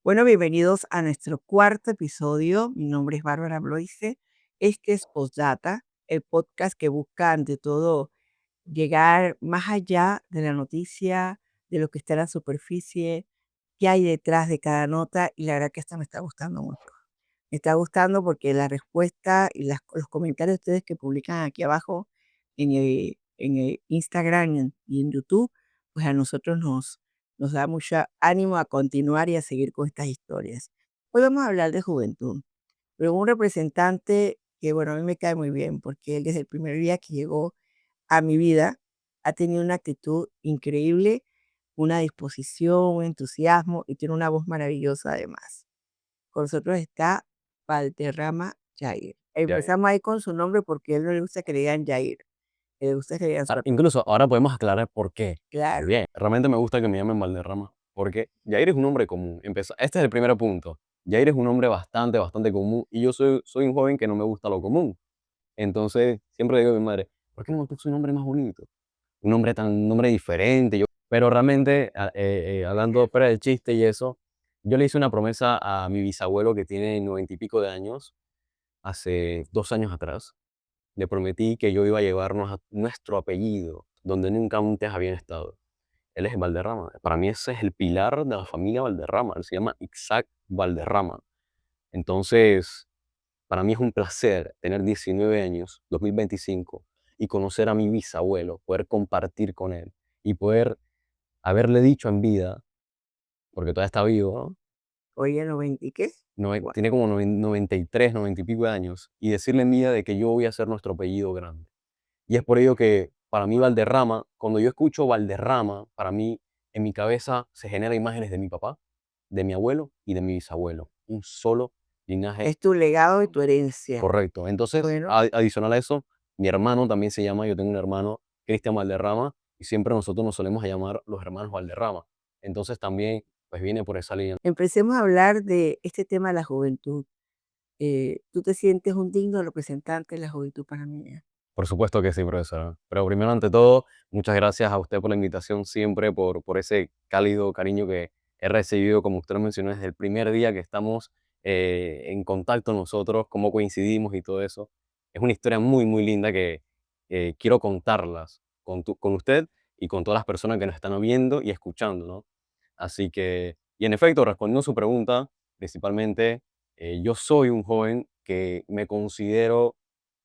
Bueno, bienvenidos a nuestro cuarto episodio. Mi nombre es Bárbara Bloise. Este es Postdata, el podcast que busca ante todo llegar más allá de la noticia, de lo que está en la superficie, qué hay detrás de cada nota, y la verdad que esta me está gustando mucho. Me está gustando porque la respuesta y los comentarios de ustedes que publican aquí abajo en el Instagram y en YouTube, pues a nosotros nos da mucho ánimo a continuar y a seguir con estas historias. Hoy vamos a hablar de juventud, pero un representante que, bueno, a mí me cae muy bien porque él desde el primer día que llegó a mi vida ha tenido una actitud increíble, una disposición, un entusiasmo y tiene una voz maravillosa además. Con nosotros está Valderrama Jair. Ya. Empezamos ahí con su nombre porque a él no le gusta que le digan Jair, le gusta que le digan su apellido. Incluso ahora podemos aclarar por qué. Claro. Bien, realmente me gusta que me llamen Valderrama, porque Yair es un nombre común. Este es el primer punto. Yair es un nombre bastante común y yo soy un joven que no me gusta lo común. Entonces, siempre digo a mi madre, ¿por qué no me puso un nombre más bonito? Un nombre diferente. Pero realmente, hablando fuera del chiste y eso, yo le hice una promesa a mi bisabuelo que tiene 90 y pico de años, hace 2 años atrás. Le prometí que yo iba a llevarnos a nuestro apellido, donde nunca antes habían estado. Él es Valderrama. Para mí ese es el pilar de la familia Valderrama. Él se llama Isaac Valderrama. Entonces, para mí es un placer tener 19 años, 2025, y conocer a mi bisabuelo, poder compartir con él y poder haberle dicho en vida, porque todavía está vivo, ¿no? Oye, ¿90 y qué? Guau. Tiene como 93, 90 y pico de años, y decirle en vida de que yo voy a hacer nuestro apellido grande. Y es por ello que para mí Valderrama, cuando yo escucho Valderrama, para mí en mi cabeza se generan imágenes de mi papá, de mi abuelo y de mi bisabuelo. Un solo linaje Es tu legado y tu herencia. correcto. Entonces, Bueno, adicional a eso, mi hermano también se llama, yo tengo un hermano, Cristian Valderrama, y siempre nosotros nos solemos llamar los hermanos Valderrama. Entonces también, pues viene por esa línea. empecemos a hablar de este tema de la juventud. ¿Tú te sientes un digno representante de la juventud panameña? Por supuesto que sí, profesora. Pero primero, ante todo, muchas gracias a usted por la invitación siempre, por ese cálido cariño que he recibido, como usted lo mencionó, desde el primer día que estamos en contacto nosotros, cómo coincidimos y todo eso. Es una historia muy linda que quiero contarlas con usted y con todas las personas que nos están viendo y escuchando, ¿no? Así que, y en efecto, respondiendo a su pregunta, principalmente, yo soy un joven que me considero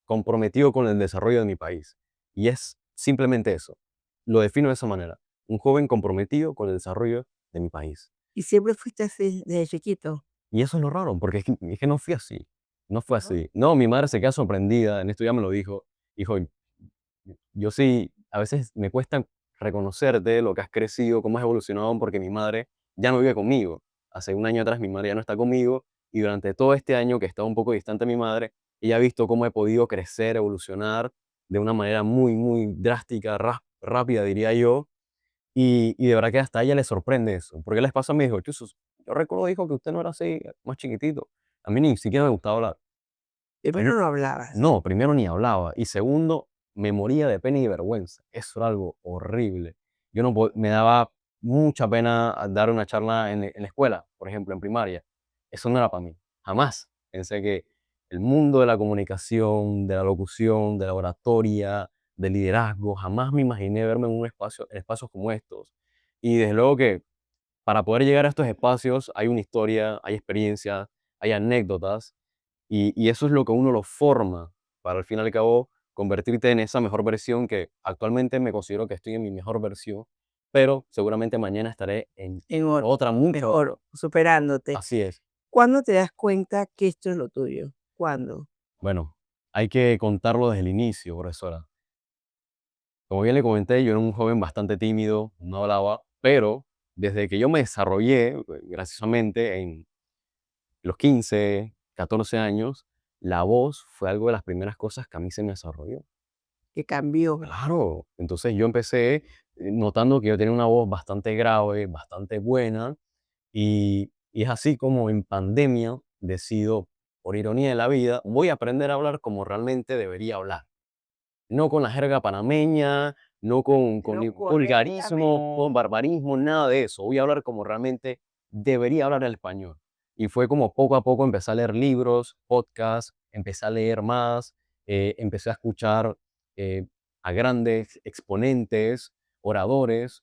comprometido con el desarrollo de mi país. Y es simplemente eso. Lo defino de esa manera. Un joven comprometido con el desarrollo de mi país. ¿Y siempre fuiste así desde chiquito? Y eso es lo raro, porque es que no fui así. No fue ¿No? así. No, mi madre se queda sorprendida. En esto ya me lo dijo. Hijo, yo sí, a veces me cuesta reconocerte lo que has crecido, cómo has evolucionado, porque mi madre ya no vive conmigo. Hace un año atrás mi madre ya no está conmigo y durante todo este año que he estado un poco distante de mi madre, ella ha visto cómo he podido crecer, evolucionar de una manera muy drástica, rápida, diría yo. Y de verdad que hasta a ella le sorprende eso. Porque les pasa a mí, dijo, Chusos, yo recuerdo, dijo, que usted no era así, más chiquitito. A mí ni siquiera me gustaba hablar. Primero no hablabas. No, primero ni hablaba y segundo, me moría de pena y vergüenza. Eso era algo horrible. Yo no me daba mucha pena dar una charla en la escuela, por ejemplo, en primaria. Eso no era para mí. Jamás pensé que el mundo de la comunicación, de la locución, de la oratoria, del liderazgo, jamás me imaginé verme en un espacio, en espacios como estos. Y desde luego que para poder llegar a estos espacios hay una historia, hay experiencias, hay anécdotas y eso es lo que uno lo forma para al fin y al cabo convertirte en esa mejor versión que actualmente me considero que estoy en mi mejor versión, pero seguramente mañana estaré en En otra, otra mucho mejor, superándote. así es. ¿Cuándo te das cuenta que esto es lo tuyo? ¿Cuándo? Bueno, hay que contarlo desde el inicio, profesora. Como bien le comenté, yo era un joven bastante tímido, no hablaba, pero desde que yo me desarrollé, graciosamente, en los 15, 14 años, la voz fue algo de las primeras cosas que a mí se me desarrolló. Que cambió. Claro, entonces yo empecé notando que yo tenía una voz bastante grave, bastante buena, y es así como en pandemia decido, por ironía de la vida, voy a aprender a hablar como realmente debería hablar. No con la jerga panameña, no con No ni correctamente. vulgarismo, con barbarismo, nada de eso. Voy a hablar como realmente debería hablar el español. Y fue como poco a poco empecé a leer libros, podcasts, empecé a leer más, empecé a escuchar eh, a grandes exponentes, oradores,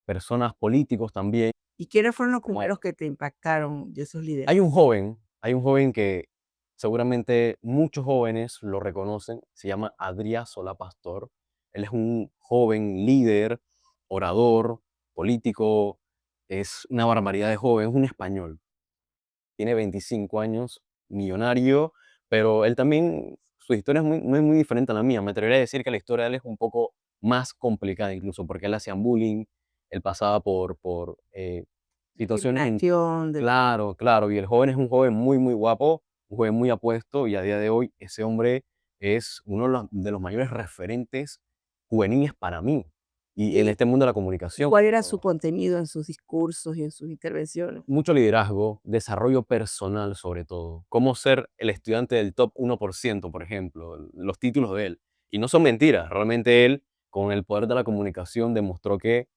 personas políticos también. ¿Y quiénes fueron los Como primeros que te impactaron de esos hay líderes? un joven que seguramente muchos jóvenes lo reconocen, se llama Adrià Solá Pastor. Él es un joven líder, orador, político, es una barbaridad de joven, es un español. Tiene 25 años, millonario, pero él también, su historia no es muy diferente a la mía. Me atrevería a decir que la historia de él es un poco más complicada incluso, porque él hacían bullying, él pasaba por situaciones en... Discriminación, de Claro, claro, y el joven es un joven muy, muy guapo, un joven muy apuesto, y a día de hoy ese hombre es uno de los mayores referentes juveniles para mí, y en ¿y este mundo de la y comunicación. cuál era su contenido en sus discursos y en sus intervenciones? Mucho liderazgo, desarrollo personal sobre todo, cómo ser el estudiante del top 1%, por ejemplo, los títulos de él. Y no son mentiras, realmente él, con el poder de la comunicación, demostró que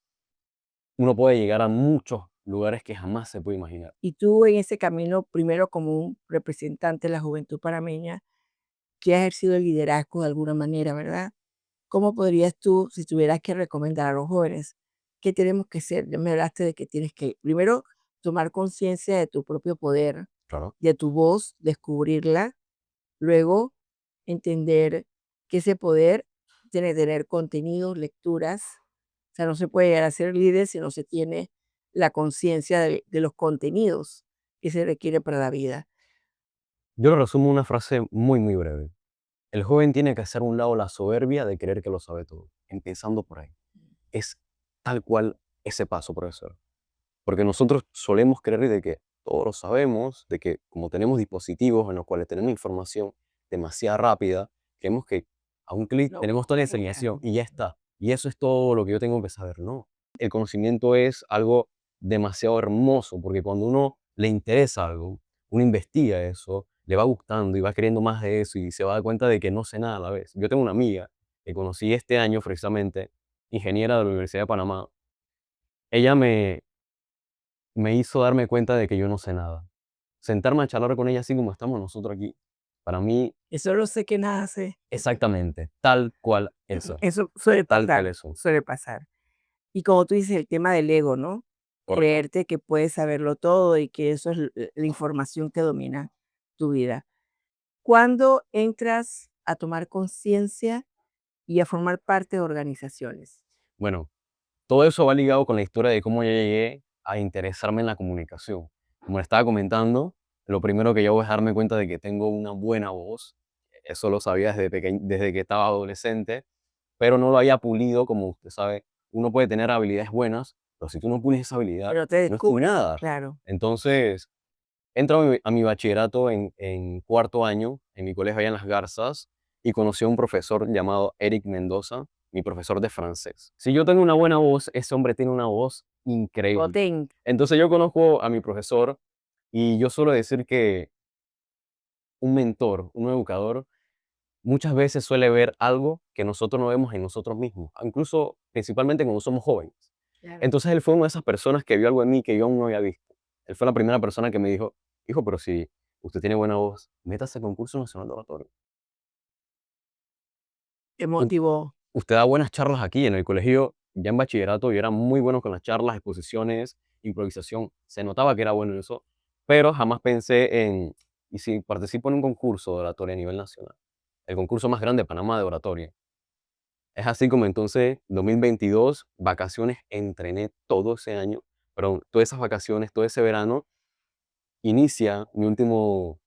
uno puede llegar a muchos lugares que jamás se puede imaginar. Y tú en ese camino, primero como un representante de la juventud panameña, que ha ejercido el liderazgo de alguna manera, ¿verdad? ¿Cómo podrías tú, si tuvieras que recomendar a los jóvenes, qué tenemos que ser? Ya me hablaste de que tienes que, primero, tomar conciencia de tu propio poder, Claro. de tu voz, descubrirla, luego entender que ese poder tiene que tener contenidos, lecturas, o sea, no se puede llegar a ser líder si no se tiene la conciencia de los contenidos que se requiere para la vida. Yo lo resumo en una frase muy, muy breve. El joven tiene que hacer a un lado la soberbia de creer que lo sabe todo, empezando por ahí. Es tal cual ese paso, profesor. Porque nosotros solemos creer de que todo lo sabemos, de que como tenemos dispositivos en los cuales tenemos información demasiado rápida, creemos que a un clic No, tenemos toda la información y ya está. Y eso es todo lo que yo tengo que saber. No. El conocimiento es algo demasiado hermoso, porque cuando uno le interesa algo, uno investiga eso, le va gustando y va queriendo más de eso y se va a dar cuenta de que no sé nada a la vez. Yo tengo una amiga que conocí este año precisamente, ingeniera de la Universidad de Panamá. Ella me hizo darme cuenta de que yo no sé nada. Sentarme a charlar con ella así como estamos nosotros aquí, para mí, eso lo sé que nada sé. exactamente, tal cual eso, Eso suele tal cual pasar, eso. suele pasar. Y como tú dices, el tema del ego, ¿no? Correcto. Creerte que puedes saberlo todo y que eso es la información que domina tu vida. ¿Cuándo entras a tomar conciencia y a formar parte de organizaciones? Bueno, todo eso va ligado con la historia de cómo yo llegué a interesarme en la comunicación. Como le estaba comentando, lo primero que yo hago es darme cuenta de que tengo una buena voz. Eso lo sabía desde que estaba adolescente, pero no lo había pulido, como usted sabe. Uno puede tener habilidades buenas, pero si tú no pules esa habilidad, Pero te no es tu descubres, nada. claro. Entonces, entro a mi bachillerato en cuarto año, en mi colegio allá en Las Garzas, y conocí a un profesor llamado Eric Mendoza, mi profesor de francés. Si yo tengo una buena voz, ese hombre tiene una voz increíble. Potente. Entonces yo conozco a mi profesor y yo suelo decir que un mentor, un educador, muchas veces suele ver algo que nosotros no vemos en nosotros mismos, incluso principalmente cuando somos jóvenes. Claro. Entonces él fue una de esas personas que vio algo en mí que yo aún no había visto. Él fue la primera persona que me dijo, hijo, pero si usted tiene buena voz, métase al concurso nacional de oratorio. Te U- motivó. Usted da buenas charlas aquí en el colegio, ya en bachillerato, yo era muy bueno con las charlas, exposiciones, improvisación. Se notaba que era bueno en eso, pero jamás pensé en, ¿y si participo en un concurso de oratoria a nivel nacional? El concurso más grande de Panamá de oratoria. Es así como entonces, 2022, vacaciones, entrené todo ese año, perdón, todas esas vacaciones, todo ese verano, inicia mi último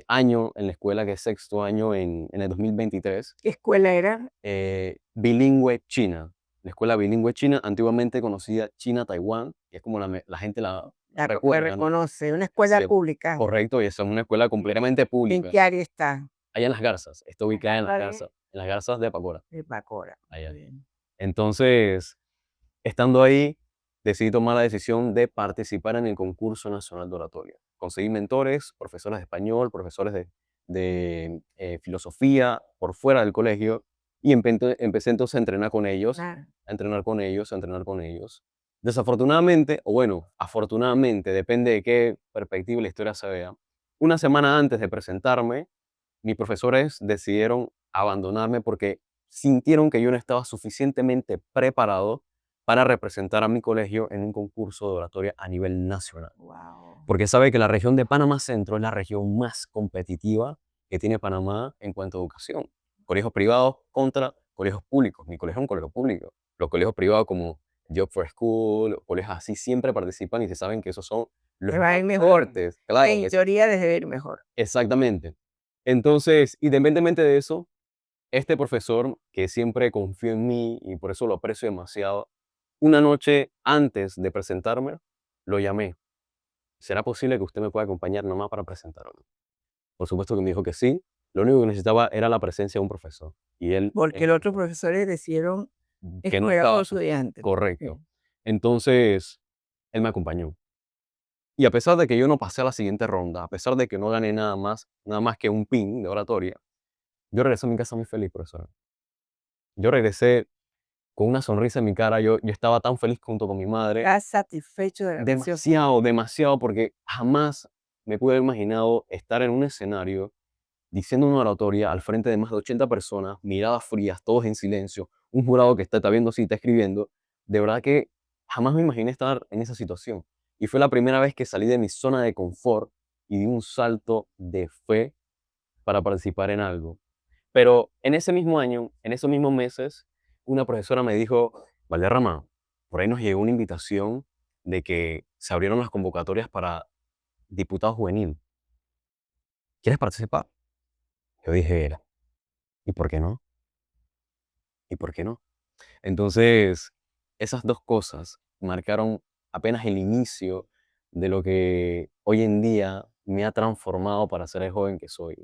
año en la escuela, que es sexto año en el 2023, ¿Qué escuela era? bilingüe china. La escuela bilingüe china, antiguamente conocida China-Taiwán, que es como la gente la La recuerda, ¿no? reconoce, una escuela Sí, pública. correcto, y esa es una escuela completamente ¿En pública, qué área está? allá en Las Garzas, está La ubicada Garza de En las Garzas de Pacora, Bacora. Muy allá. bien. Entonces, estando ahí, decidí tomar la decisión de participar en el concurso nacional de oratoria. Conseguí mentores, profesores de español, profesores de filosofía por fuera del colegio y empecé entonces a entrenar con ellos, Claro. a entrenar con ellos, a entrenar con ellos. Desafortunadamente, o bueno, afortunadamente, depende de qué perspectiva la historia se vea, una semana antes de presentarme, mis profesores decidieron abandonarme porque sintieron que yo no estaba suficientemente preparado para representar a mi colegio en un concurso de oratoria a nivel nacional. Wow. Porque sabe que la región de Panamá Centro es la región más competitiva que tiene Panamá en cuanto a educación. Colegios privados contra colegios públicos. Mi colegio es un colegio público. Los colegios privados como Job for School, colegios así, siempre participan y se saben que esos son los Me va a más ir mejor. fuertes. Claro, En teoría debe ir mejor. exactamente. Entonces, independientemente de eso, este profesor que siempre confió en mí y por eso lo aprecio demasiado, una noche antes de presentarme, lo llamé. ¿Será posible que usted me pueda acompañar nomás para presentarme? Por supuesto que me dijo que sí. Lo único que necesitaba era la presencia de un profesor. Y él, Porque los otros profesores decidieron que no escoger a estaba otros estudiantes. correcto. Sí. Entonces, él me acompañó. Y a pesar de que yo no pasé a la siguiente ronda, a pesar de que no gané nada más que un pin de oratoria, yo regresé a mi casa muy feliz, profesor. Yo regresé con una sonrisa en mi cara. Yo estaba tan feliz junto con mi madre. Estás satisfecho de la misión. Demasiado, demasiado, porque jamás me pude haber imaginado estar en un escenario diciendo una oratoria al frente de más de 80 personas, miradas frías, todos en silencio, un jurado que está viendo si está escribiendo. De verdad que jamás me imaginé estar en esa situación. Y fue la primera vez que salí de mi zona de confort y di un salto de fe para participar en algo. Pero en ese mismo año, en esos mismos meses, una profesora me dijo, Valderrama, por ahí nos llegó una invitación de que se abrieron las convocatorias para diputado juvenil. ¿Quieres participar? Yo dije, ¿y por qué no? ¿Y por qué no? Entonces, esas dos cosas marcaron apenas el inicio de lo que hoy en día me ha transformado para ser el joven que soy.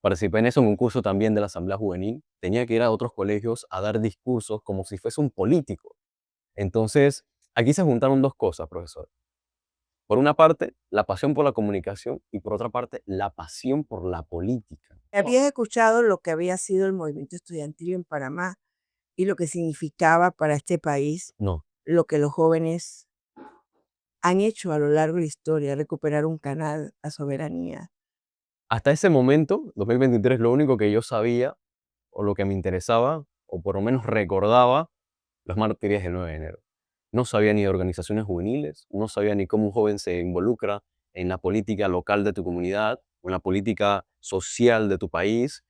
Participé en eso en un curso también de la Asamblea Juvenil. Tenía que ir a otros colegios a dar discursos como si fuese un político. Entonces, aquí se juntaron dos cosas, profesor. Por una parte, la pasión por la comunicación y por otra parte, la pasión por la política. ¿Habías escuchado lo que había sido el movimiento estudiantil en Panamá y lo que significaba para este país No. lo que los jóvenes han hecho a lo largo de la historia, recuperar un canal, la soberanía? Hasta ese momento, 2023, lo único que yo sabía o lo que me interesaba, o por lo menos recordaba, los mártires del 9 de enero. No sabía ni de organizaciones juveniles, no sabía ni cómo un joven se involucra en la política local de tu comunidad o en la política social de tu país.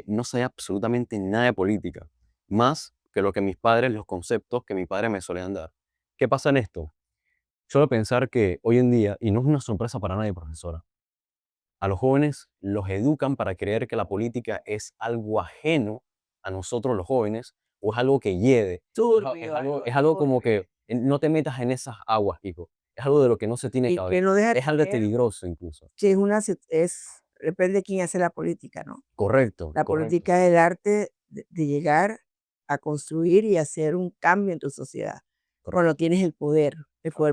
No sabía absolutamente nada de política, más que lo que mis padres, los conceptos que mis padres me solían dar. ¿Qué pasa en esto? Solo pensar que hoy en día, y no es una sorpresa para nadie, profesora, a los jóvenes los educan para creer que la política es algo ajeno a nosotros los jóvenes o es algo que hiede. Turbio, Es algo como turbio. que no te metas en esas aguas, hijo. Es algo de lo que no se tiene que Y hablar. que no deja de Es algo ser peligroso incluso. que depende de quién hace la política, ¿no? Correcto, La correcto, política es el arte de llegar a construir y hacer un cambio en tu sociedad. correcto, Cuando tienes el poder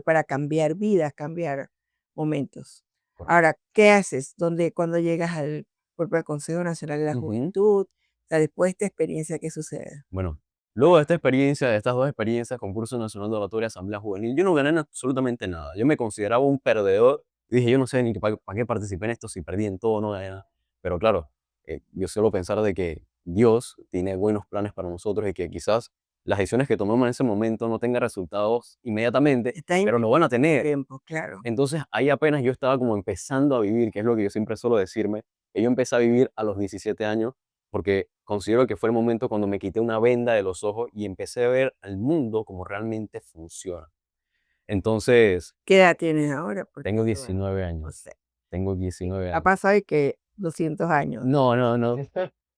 para cambiar vidas, cambiar momentos. correcto. Ahora, ¿qué haces? Cuando llegas al cuerpo del Consejo Nacional de la Ujú. Juventud, o sea, después de esta experiencia, ¿qué sucede? Bueno, luego de esta experiencia, de estas dos experiencias, concurso nacional de oratoria, asamblea juvenil, yo no gané absolutamente nada. Yo me consideraba un perdedor. Y dije, yo no sé ni para qué participé en esto si perdí en todo, no gané nada. Pero claro, yo suelo pensar de que Dios tiene buenos planes para nosotros y que quizás las decisiones que tomamos en ese momento no tengan resultados inmediatamente, Está pero lo van a invirtiendo tener. tiempo, claro. Entonces ahí apenas yo estaba como empezando a vivir, que es lo que yo siempre suelo decirme, que yo empecé a vivir a los 17 años porque considero que fue el momento cuando me quité una venda de los ojos y empecé a ver al mundo como realmente funciona. Entonces, ¿Qué edad tienes ahora? tengo Porque, bueno, 19 no años. sé. Tengo 19 Ha años. pasado y que 200 años. No, no, no.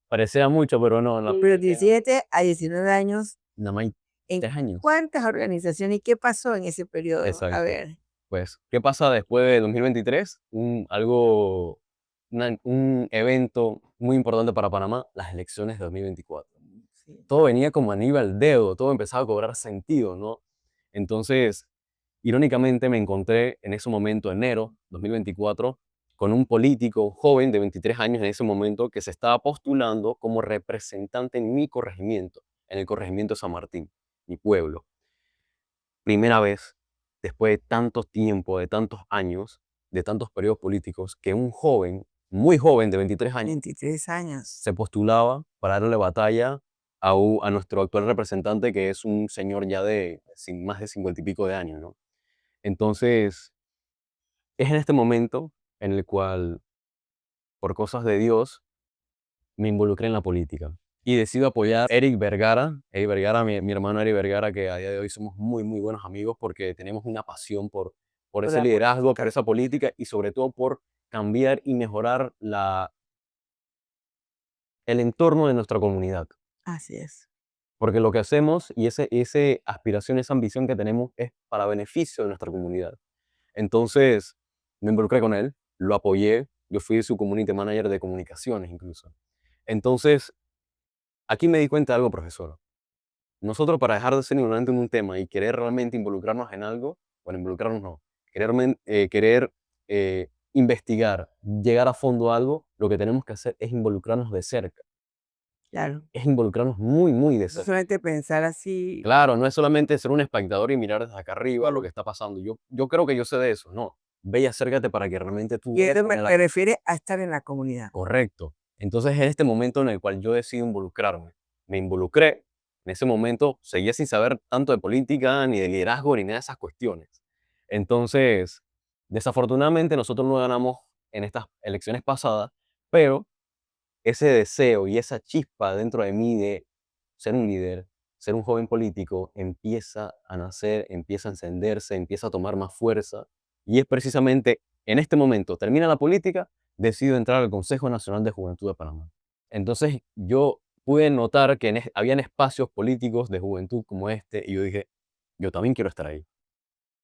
Parecía mucho, pero no. Pero 17 a 19 años, Nada más hay ¿en 3 años. cuántas organizaciones y qué pasó en ese periodo? A Exacto. ver. Pues, ¿qué pasa después de 2023? Un evento muy importante para Panamá, las elecciones de 2024. Sí. Todo venía como anillo al dedo, todo empezaba a cobrar sentido, ¿no? Entonces, irónicamente me encontré en ese momento, enero 2024, con un político joven de 23 años en ese momento que se estaba postulando como representante en mi corregimiento, en el corregimiento de San Martín, mi pueblo. primera vez, después de tanto tiempo, de tantos años, de tantos periodos políticos, que un joven, muy joven, de 23 años, 23 años. se postulaba para darle batalla a nuestro actual representante, que es un señor ya de más de 50 y pico de años, ¿no? Entonces, es en este momento en el cual, por cosas de Dios, me involucré en la política y decido apoyar a Eric Vergara, mi hermano Eric Vergara, que a día de hoy somos muy, muy buenos amigos porque tenemos una pasión por Por ese la liderazgo, por política. esa política y sobre todo por cambiar y mejorar el entorno de nuestra comunidad. Así es. Porque lo que hacemos y ese aspiración, esa ambición que tenemos es para beneficio de nuestra comunidad. Entonces, me involucré con él, lo apoyé, yo fui su community manager de comunicaciones incluso. Entonces, aquí me di cuenta de algo, profesor. Nosotros para dejar de ser ignorantes en un tema y querer realmente involucrarnos en algo, bueno, involucrarnos no, querer investigar, llegar a fondo a algo, lo que tenemos que hacer es involucrarnos de cerca, Claro. es involucrarnos muy, muy de No cerca. solamente pensar así. Claro, no es solamente ser un espectador y mirar desde acá arriba lo que está pasando. Yo creo que yo sé de eso, no. Ve y acércate para que realmente tú Y veas eso en me refiere a estar en la comunidad. correcto. Entonces, es este momento en el cual yo decido involucrarme. Me involucré. En ese momento seguía sin saber tanto de política, ni de liderazgo, ni nada de esas cuestiones. Entonces, desafortunadamente nosotros no ganamos en estas elecciones pasadas, pero ese deseo y esa chispa dentro de mí de ser un líder, ser un joven político, empieza a nacer, empieza a encenderse, empieza a tomar más fuerza. Y es precisamente en este momento, termina la política, decido entrar al Consejo Nacional de Juventud de Panamá. Entonces yo pude notar que habían espacios políticos de juventud como este y yo dije, yo también quiero estar ahí.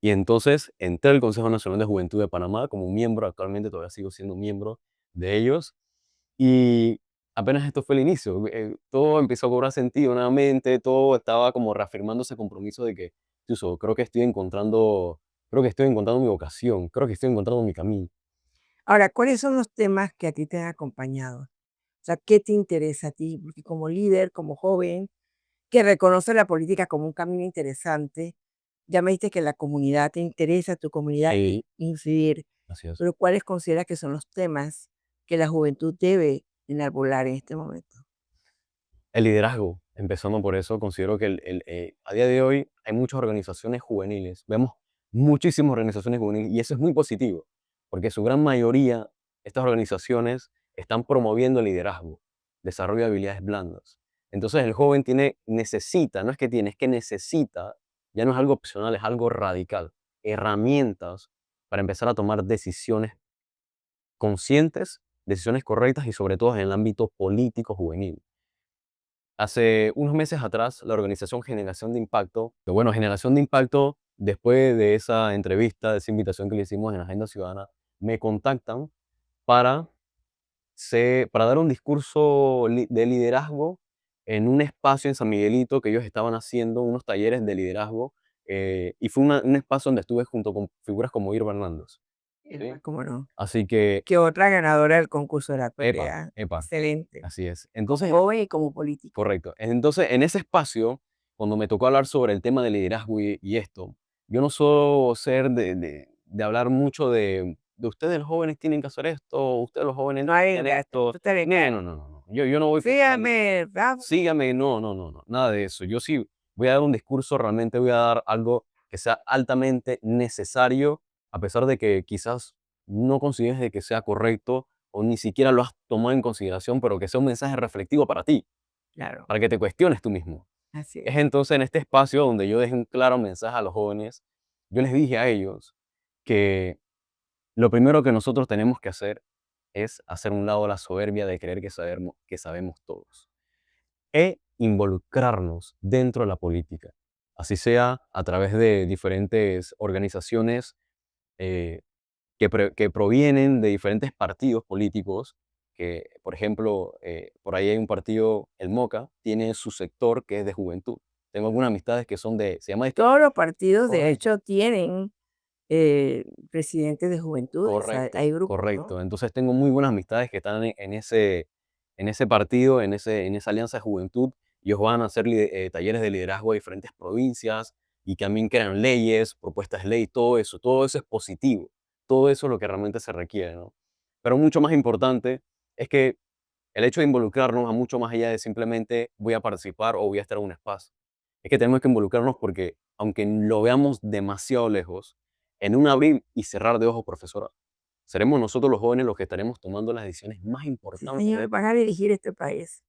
Y entonces entré al Consejo Nacional de Juventud de Panamá como miembro, actualmente todavía sigo siendo miembro de ellos y apenas esto fue el inicio, todo empezó a cobrar sentido nuevamente, todo estaba como reafirmando ese compromiso de que, incluso creo que estoy encontrando mi vocación, creo que estoy encontrando mi camino. Ahora, ¿cuáles son los temas que a ti te han acompañado? O sea, ¿qué te interesa a ti? Porque como líder, como joven, que reconoce la política como un camino interesante, ya me dijiste que la comunidad te interesa, tu comunidad Sí, incidir, así es. pero ¿cuáles consideras que son los temas que la juventud debe enarbolar en este momento? El liderazgo, empezando por eso, considero que a día de hoy hay muchas organizaciones juveniles, vemos muchísimas organizaciones juveniles y eso es muy positivo, porque su gran mayoría, estas organizaciones están promoviendo el liderazgo, desarrollo de habilidades blandas. Entonces el joven necesita, no es que tiene, es que necesita, ya no es algo opcional, es algo radical, herramientas para empezar a tomar decisiones conscientes, decisiones correctas y sobre todo en el ámbito político juvenil. Hace unos meses atrás, la organización Generación de Impacto, que bueno, Generación de Impacto, después de esa entrevista, de esa invitación que le hicimos en Agenda Ciudadana, me contactan para, para dar un discurso de liderazgo en un espacio en San Miguelito que ellos estaban haciendo, unos talleres de liderazgo, y fue un espacio donde estuve junto con figuras como Irva Hernández. ¿Sí? ¿Cómo no? Así que, Que otra ganadora del concurso de la epa, PPA. epa, Excelente. así es. Como Entonces, joven y como política. correcto. Entonces, en ese espacio, cuando me tocó hablar sobre el tema de liderazgo y esto, yo no suelo ser de hablar mucho de ustedes los jóvenes tienen que hacer esto, ustedes los jóvenes No tienen arengaste, esto. tú te No, arengaste. no, no, no, no. Yo no voy por esa línea. Sígame, Rafa. Sígame, no, no, no, no, nada de eso. Yo sí voy a dar un discurso, realmente voy a dar algo que sea altamente necesario, a pesar de que quizás no consideres de que sea correcto o ni siquiera lo has tomado en consideración, pero que sea un mensaje reflectivo para ti, Claro, para que te cuestiones tú mismo. así Es es. entonces en este espacio donde yo dejé un claro mensaje a los jóvenes. Yo les dije a ellos que lo primero que nosotros tenemos que hacer es hacer un lado la soberbia de creer que sabemos todos e involucrarnos dentro de la política, así sea a través de diferentes organizaciones eh, que provienen de diferentes partidos políticos, que por ejemplo, por ahí hay un partido, el MOCA, tiene su sector que es de juventud. Tengo algunas amistades que son se llama Todos los partidos, de correcto, hecho, tienen presidentes de juventudes, hay correcto, grupos, ¿no? correcto. Entonces tengo muy buenas amistades que están en ese partido, en esa alianza de juventud. Ellos van a hacer talleres de liderazgo a diferentes provincias y también crean leyes, propuestas de ley, todo eso es positivo, todo eso es lo que realmente se requiere, ¿no? Pero mucho más importante es que el hecho de involucrarnos va mucho más allá de simplemente voy a participar o voy a estar en un espacio. Es que tenemos que involucrarnos porque, aunque lo veamos demasiado lejos, en un abrir y cerrar de ojos, profesora, seremos nosotros los jóvenes los que estaremos tomando las decisiones más Sí, importantes. señor, van a dirigir este país.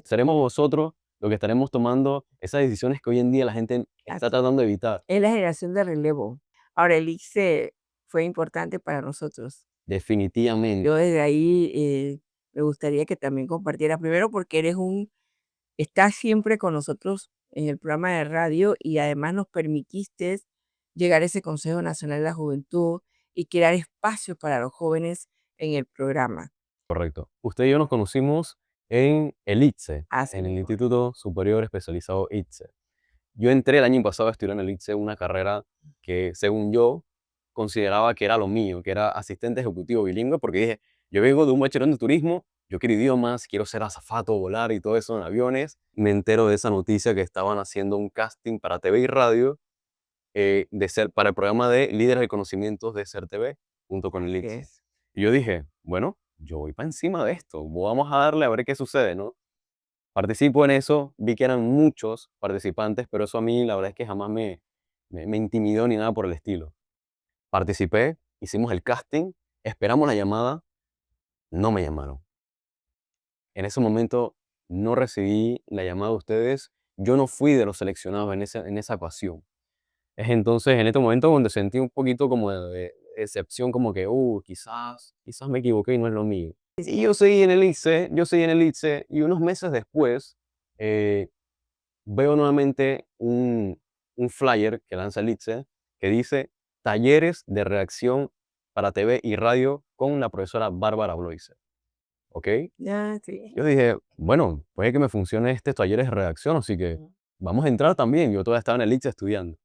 Seremos vosotros los que estaremos tomando esas decisiones que hoy en día la gente está Así tratando de evitar. es la generación de relevo. Ahora, el ICSE fue importante para nosotros. Definitivamente, Yo desde ahí me gustaría que también compartieras, primero porque estás siempre con nosotros en el programa de radio y además nos permitiste llegar a ese Consejo Nacional de la Juventud y crear espacios para los jóvenes en el programa. correcto. Usted y yo nos conocimos en el ITSE, Así en el mismo. Instituto Superior Especializado ITSE. Yo entré el año pasado a estudiar en el ITSE una carrera que, según yo, consideraba que era lo mío, que era asistente ejecutivo bilingüe, porque dije, yo vengo de un bachillerato en turismo, yo quiero idiomas, quiero ser azafato, volar y todo eso en aviones. Me entero de esa noticia que estaban haciendo un casting para TV y radio, para el programa de Líderes de Conocimientos de CERTV, junto con el Así ITSE. es. Y yo dije, bueno, yo voy para encima de esto, vamos a darle a ver qué sucede, ¿no? Participo en eso, vi que eran muchos participantes, pero eso a mí la verdad es que jamás me intimidó ni nada por el estilo. Participé, hicimos el casting, esperamos la llamada, no me llamaron. En ese momento no recibí la llamada de ustedes, yo no fui de los seleccionados en esa ocasión. Es entonces en este momento donde sentí un poquito como de decepción, como que, quizás me equivoqué y no es lo mío. Y yo seguí en el ITSE y unos meses después, eh, veo nuevamente un flyer que lanza el ITSE que dice talleres de redacción para TV y radio con la profesora Bárbara Bloise. ¿Ok? Ya, sí. Yo dije, bueno, puede que me funcione este talleres de redacción, así que Mm. vamos a entrar también. Yo todavía estaba en el ITSE estudiando.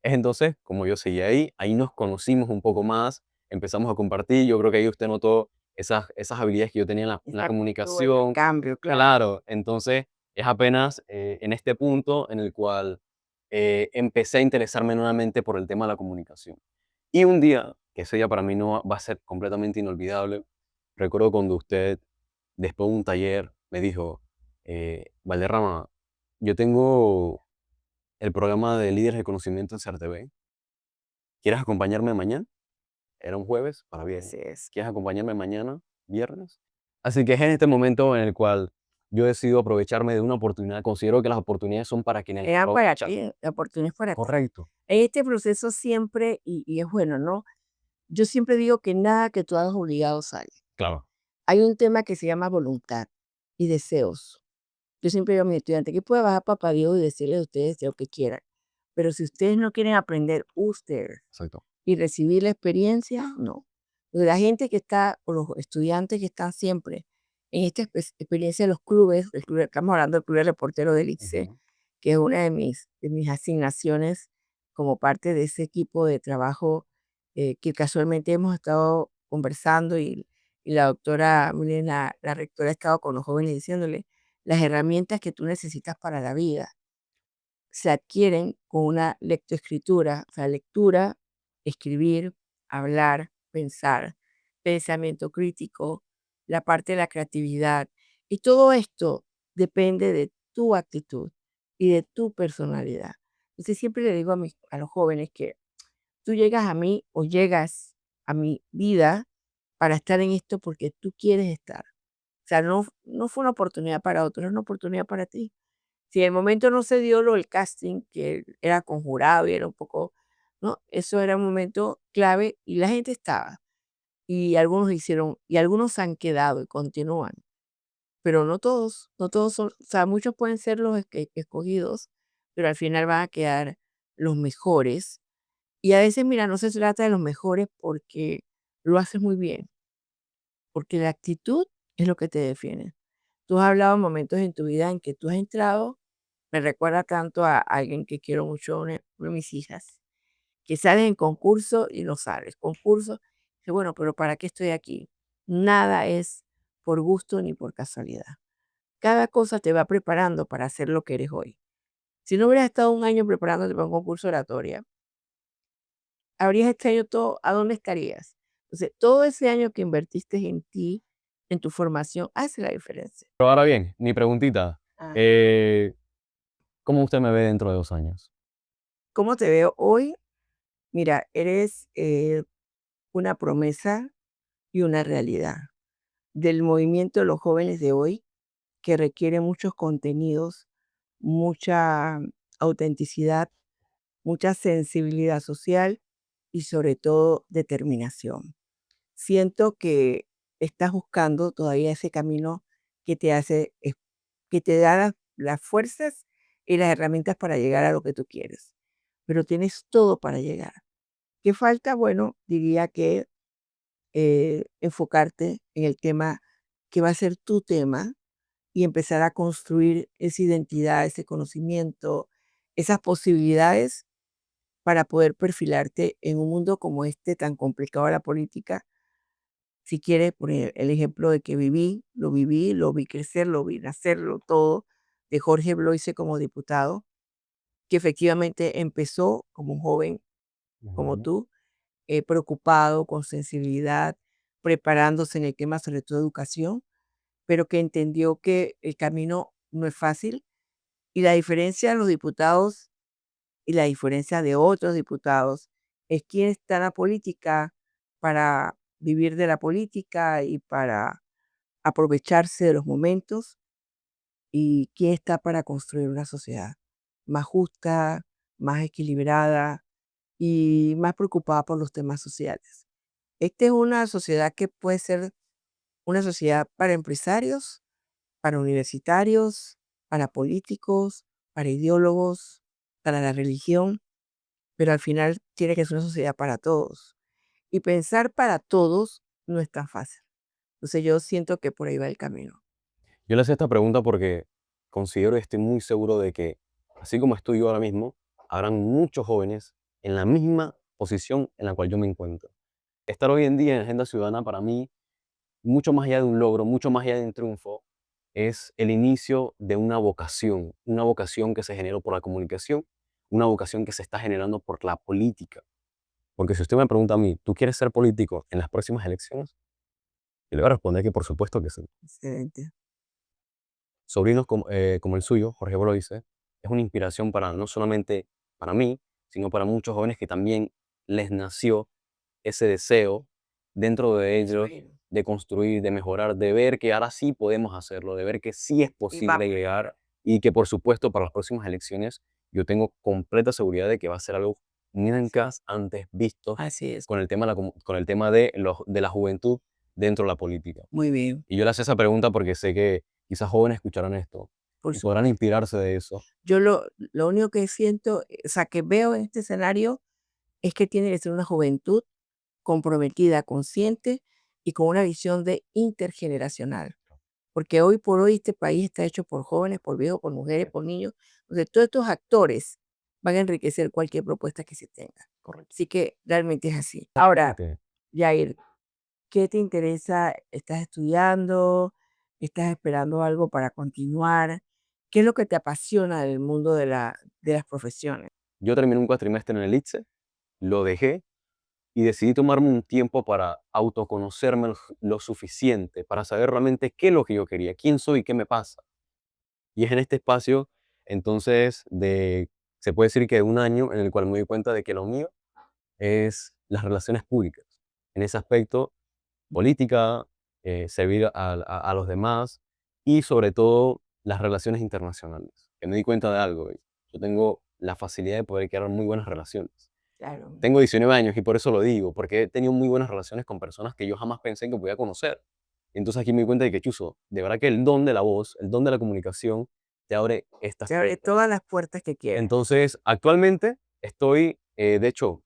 Es entonces, como yo seguía ahí nos conocimos un poco más, empezamos a compartir. Yo creo que ahí usted notó esas habilidades que yo tenía en la Esa aptitud, ese comunicación. cambio, claro. Claro, entonces es apenas en este punto en el cual empecé a interesarme nuevamente por el tema de la comunicación. Y un día, que ese día para mí no va a ser completamente inolvidable, recuerdo cuando usted, después de un taller, me dijo, Valderrama, yo tengo el programa de líderes de conocimiento en CERTV. ¿Quieres acompañarme mañana? Era un jueves para viernes. Así es. ¿Quieres acompañarme mañana, viernes? Así que es en este momento en el cual yo decido aprovecharme de una oportunidad. Considero que las oportunidades son para quienes las Era para aprovechan. ti, la oportunidad es para ti. Correcto. En este proceso siempre, y es bueno, ¿no? Yo siempre digo que nada que tú hagas obligado sale. Claro. Hay un tema que se llama voluntad y deseos. Yo siempre digo a mis estudiantes que puede bajar papá Dios y decirles a ustedes lo que quieran. Pero si ustedes no quieren aprender ustedes Exacto. y recibir la experiencia, no. La gente que está, o los estudiantes que están siempre en esta experiencia de los clubes, estamos hablando del Club de Reportero del ICSE, Ujú. que es una de mis asignaciones como parte de ese equipo de trabajo que casualmente hemos estado conversando y la doctora, miren, la rectora ha estado con los jóvenes diciéndole las herramientas que tú necesitas para la vida se adquieren con una lectoescritura, o sea, lectura, escribir, hablar, pensar, pensamiento crítico, la parte de la creatividad. Y todo esto depende de tu actitud y de tu personalidad. Entonces siempre le digo a los jóvenes que tú llegas a mí o llegas a mi vida para estar en esto porque tú quieres estar. O sea, no fue una oportunidad para otro, es una oportunidad para ti. Si en el momento no se dio lo del casting, que era conjurado y era un poco, ¿no? Eso era un momento clave y la gente estaba. Y algunos hicieron, y algunos han quedado y continúan, pero no todos son, o sea, muchos pueden ser los escogidos, pero al final van a quedar los mejores. Y a veces, mira, no se trata de los mejores porque lo haces muy bien, porque la actitud es lo que te define. Tú has hablado en momentos en tu vida en que tú has entrado. Me recuerda tanto a alguien que quiero mucho, una de mis hijas, que sale en concurso y no sales. Concurso, dice, bueno, pero ¿para qué estoy aquí? Nada es por gusto ni por casualidad. Cada cosa te va preparando para hacer lo que eres hoy. Si no hubieras estado un año preparándote para un concurso de oratoria, habrías este año todo, ¿a dónde estarías? Entonces, todo ese año que invertiste en ti, en tu formación, hace la diferencia. Pero ahora bien, mi preguntita, Ah. eh, ¿cómo usted me ve dentro de 2 años? ¿Cómo te veo hoy? Mira, eres una promesa y una realidad del movimiento de los jóvenes de hoy, que requiere muchos contenidos, mucha autenticidad, mucha sensibilidad social y sobre todo determinación. Siento que estás buscando todavía ese camino que te hace, que te da las fuerzas y las herramientas para llegar a lo que tú quieres, pero tienes todo para llegar. ¿Qué falta? Bueno, diría que enfocarte en el tema que va a ser tu tema y empezar a construir esa identidad, ese conocimiento, esas posibilidades para poder perfilarte en un mundo como este tan complicado de la política. Si quieres poner el ejemplo de que viví, lo vi crecer, lo vi nacerlo todo, de Jorge Bloise como diputado, que efectivamente empezó como un joven como Ujú. tú, preocupado, con sensibilidad, preparándose en el tema sobre todo educación, pero que entendió que el camino no es fácil y la diferencia de los diputados y la diferencia de otros diputados es quién está en la política para vivir de la política y para aprovecharse de los momentos y quién está para construir una sociedad más justa, más equilibrada y más preocupada por los temas sociales. Esta es una sociedad que puede ser una sociedad para empresarios, para universitarios, para políticos, para ideólogos, para la religión, pero al final tiene que ser una sociedad para todos. Y pensar para todos no es tan fácil. Entonces yo siento que por ahí va el camino. Yo le hacía esta pregunta porque considero y estoy muy seguro de que, así como estoy yo ahora mismo, habrán muchos jóvenes en la misma posición en la cual yo me encuentro. Estar hoy en día en Agenda Ciudadana para mí, mucho más allá de un logro, mucho más allá de un triunfo, es el inicio de una vocación que se generó por la comunicación, una vocación que se está generando por la política. Porque si usted me pregunta a mí, ¿tú quieres ser político en las próximas elecciones? Yo le voy a responder que por supuesto que sí. Excelente. Sobrinos como el suyo, Jorge Broise, es una inspiración para no solamente para mí, sino para muchos jóvenes que también les nació ese deseo dentro de ellos Bueno, de construir, de mejorar, de ver que ahora sí podemos hacerlo, de ver que sí es y va, posible llegar y que por supuesto para las próximas elecciones yo tengo completa seguridad de que va a ser algo nunca antes visto así es. con el tema con el tema de la juventud dentro de la política. Muy bien, Y yo le hacía esa pregunta porque sé que quizás jóvenes escucharán esto por y podrán supuesto. inspirarse de eso. Yo lo único que siento, o sea, que veo en este escenario es que tiene que ser una juventud comprometida, consciente y con una visión de intergeneracional. Porque hoy por hoy este país está hecho por jóvenes, por viejos, por mujeres, por niños. Entonces, todos estos actores van a enriquecer cualquier propuesta que se tenga. Correcto. Así que realmente es así. Ahora, Exactamente. Jair, ¿qué te interesa? ¿Estás estudiando? ¿Estás esperando algo para continuar? ¿Qué es lo que te apasiona del mundo de las profesiones? Yo terminé un cuatrimestre en el ITSE, lo dejé y decidí tomarme un tiempo para autoconocerme lo suficiente, para saber realmente qué es lo que yo quería, quién soy y qué me pasa. Y es en este espacio, entonces, se puede decir que de un año en el cual me di cuenta de que lo mío es las relaciones públicas. En ese aspecto, política, servir a los demás y sobre todo las relaciones internacionales. Que me di cuenta de algo, ¿ve? Yo tengo la facilidad de poder crear muy buenas relaciones. Claro, Tengo 19 años y por eso lo digo, porque he tenido muy buenas relaciones con personas que yo jamás pensé que podía conocer. Entonces aquí me di cuenta de que, chuzo, de verdad que el don de la voz, el don de la comunicación, te abre estas te abre puertas. todas las puertas que quieres. Entonces, actualmente estoy, de hecho,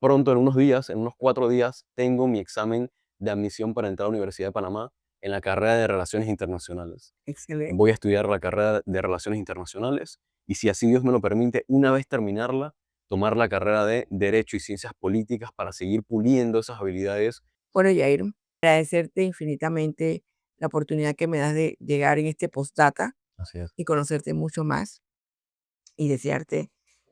pronto, en unos días, en unos 4 días, tengo mi examen de admisión para entrar a la Universidad de Panamá en la carrera de Relaciones Internacionales. Excelente. Voy a estudiar la carrera de Relaciones Internacionales y si así Dios me lo permite, una vez terminarla, tomar la carrera de Derecho y Ciencias Políticas para seguir puliendo esas habilidades. Bueno, Jair, agradecerte infinitamente la oportunidad que me das de llegar en este postdata Así es. y conocerte mucho más. y desearte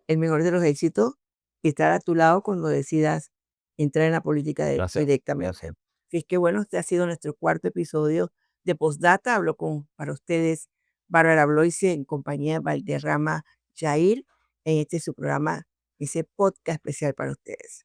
el mejor de los éxitos y estar a tu lado cuando decidas entrar en la política Gracias, directamente. gracias. Así es que bueno, este ha sido nuestro cuarto episodio de Postdata. Hablo para ustedes Bárbara Bloise en compañía de Valderrama Jair en este su programa, ese podcast especial para ustedes.